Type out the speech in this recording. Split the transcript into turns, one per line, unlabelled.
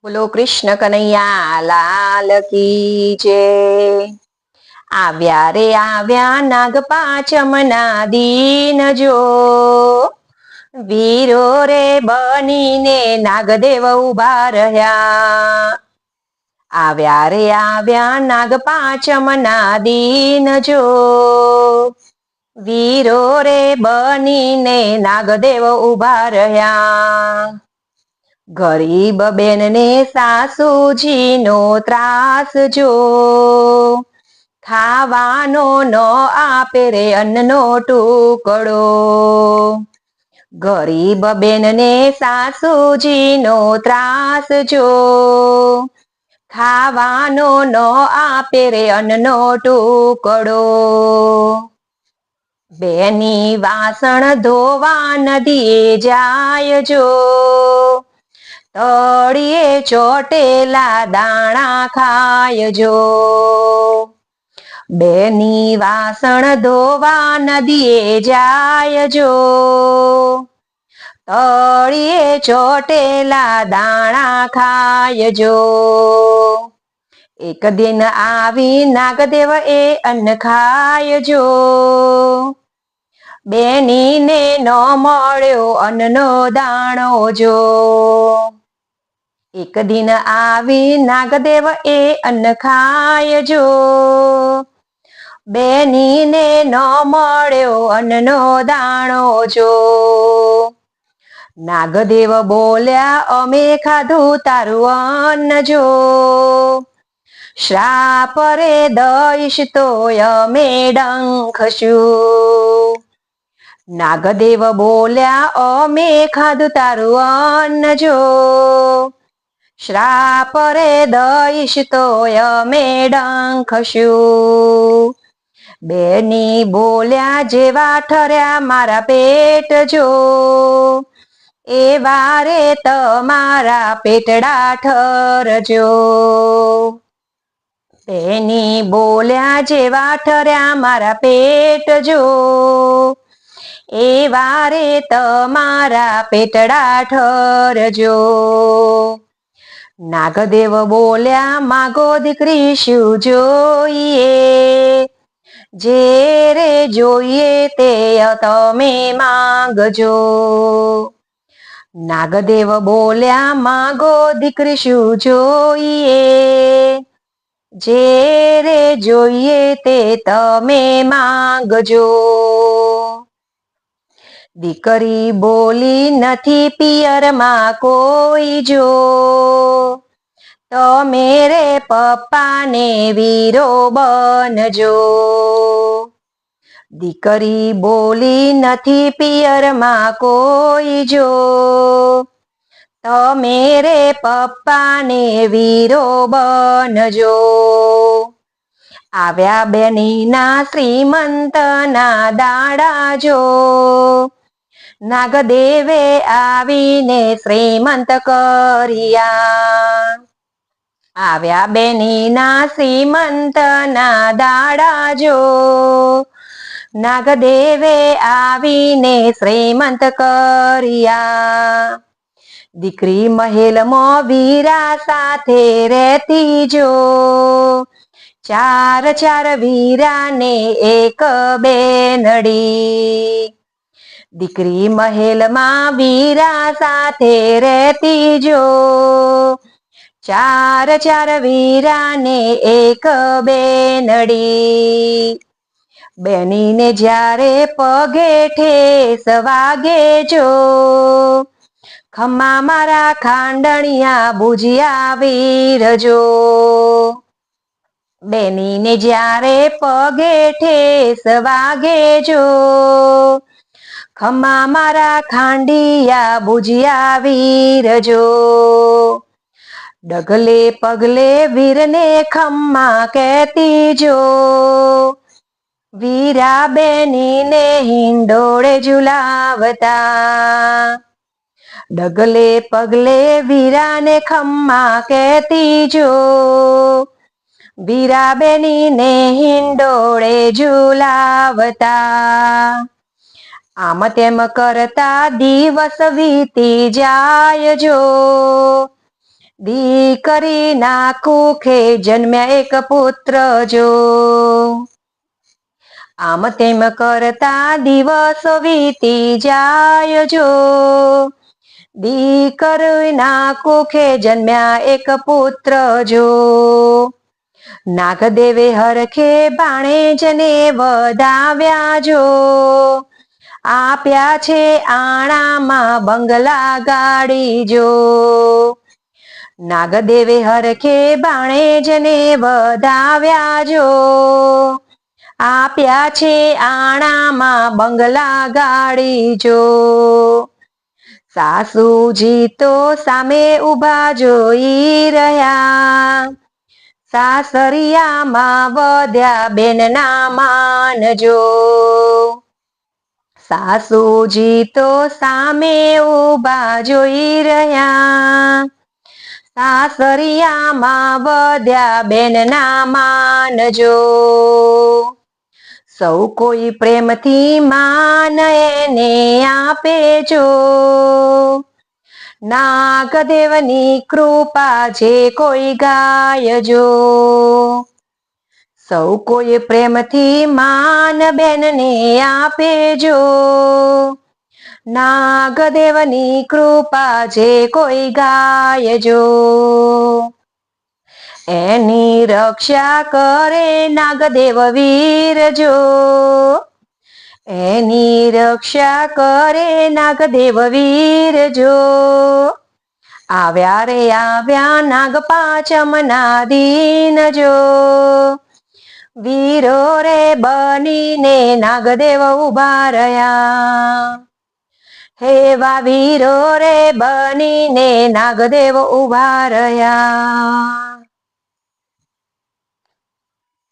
બોલો કૃષ્ણ કનૈયા લાલ કી જય। આવ્યા રે આવ્યા નાગ પાંચમના દીન જો, વીરો રે બનીને નાગદેવ ઉભા રહ્યા। આવ્યા રે આવ્યા નાગ પાંચમના દીન જો, વીરો રે બનીને નાગદેવ ઉભા રહ્યા। ગરીબ બેનને સાસુજીનો ત્રાસ જો, ખાવાનો ન આપે રે અન્નનો ટુકડો। ગરીબ બેનને સાસુજીનો ત્રાસ જો, ખાવાનો ન આપે રે અન્નનો ટુકડો। બેની વાસણ ધોવા નદીએ જાય જો, તળિયે ચોટેલા દાણા ખાય જો। બેની વાસણ ધોવા નદીએ જાય જો, તળિયે ચોટેલા દાણા ખાય જો। એક દિન આવી નાગદેવ એ અન્ન ખાય જો, બેનીને ન મળ્યો અન્નનો દાણો જો। એક દિન આવી નાગદેવ એ અન્ન ખાય જો, બેનીને ન મળ્યો અન્નનો દાણો જો। નાગદેવ બોલ્યા અમે ખાધું તારું અન્ન જો, શ્રાપ રે દઈશ તોય અમે ડંખશું। નાગદેવ બોલ્યા અમે ખાધું તારું અન્ન જો, શ્રાપ રે દઈશ તોય અમે ડંખશું। બેની બોલ્યા જેવા ઠર્યા મારા પેટ જો, એવા રે તમારા પેટડા ઠરજો। બેની બોલ્યા જેવા ઠર્યા મારા પેટ જો, એવા રે તમારા પેટડા ઠરજો। નાગદેવ બોલ્યા માગો દીકરી શું જોઈએ, જે રે જોઈએ તે તમે માંગજો। નાગદેવ બોલ્યા માગો દીકરી શું જોઈએ, જે રે જોઈએ તે તમે માંગજો। દીકરી બોલી નથી પિયરમાં કોઈ જો, તમે રે પપ્પાને વીરો બનજો। દીકરી બોલી નથી પિયરમાં કોઈ જો, તમે રે પપ્પાને વીરો બનજો। આવ્યા બેનીના શ્રીમંતના દાડા જો, નાગદેવે આવીને શ્રીમંત કર્યા। આવ્યા બેનીના શ્રીમંતના દાડા જો, નાગદેવે આવીને શ્રીમંત કર્યા। દીકરી મહેલમાં વીરા સાથે રહેતી જો, ચાર ચાર વીરાને એક બેનડી। દીકરી મહેલમાં વીરા સાથે રહેતી જો, ચાર ચાર વીરાને એક બેનડી। બેનીને જ્યારે પગે ઠેસ વાગે જો, ખમ્મા મારા ખાંડણિયા ભુજિયા વીરજો। બેનીને જ્યારે પગે ઠેસ વાગે જો, ખમ્મા મારા ખાંડિયા ભુજિયા વીરજો। ડગલે પગલે વીરને ખમ્મા કહેતી જો, વીરા બેનીને હિંડોળે ઝુલાવતા। ડગલે પગલે વીરાને ખમ્મા કહેતી જો, વીરા બેનીને હિંડોળે ઝુલાવતા। આમ તેમ કરતા દિવસ વીતી જાય જો, દીકરીના કુખે જન્મ્યા એક પુત્ર જો. આમ તેમ કરતા દિવસો વીતી જાય જો. દીકરીના કુખે જન્મ્યા એક પુત્ર જો. નાગદેવે હરખે ભાણેજને વધાવ્યા જો. આપ્યા છે આણામાં બંગલા ગાડી જો. નાગદેવે હરખે ભાણેજને વધાવ્યા જો. આપ્યા છે આણામાં બંગલા ગાડી જો. સાસુજી તો સામે ઊભા જોઈ રહ્યા. સાસરિયામાં વધ્યા બેનના માન જો. સાસુજી તો સામે ઊભા જોઈ રહ્યા. સાસરિયામાં વધ્યા બેનના માન જો. સૌ કોઈ પ્રેમથી માન એને આપે જો. નાગદેવની કૃપા જે કોઈ ગાય જો. સૌ કોઈ પ્રેમથી માન બેનને આપે જો. નાગદેવની કૃપા જે કોઈ ગાય જો. એની રક્ષા કરે નાગદેવ વીર જો. એની રક્ષા કરે નાગદેવ વીર જો. આવ્યા રે આવ્યા નાગ પાંચમના દિન જો. વીરો રે બનીને નાગદેવ ઉભા રહ્યા. હેવા વીરો રે બનીને નાગદેવ ઉભા રહ્યા.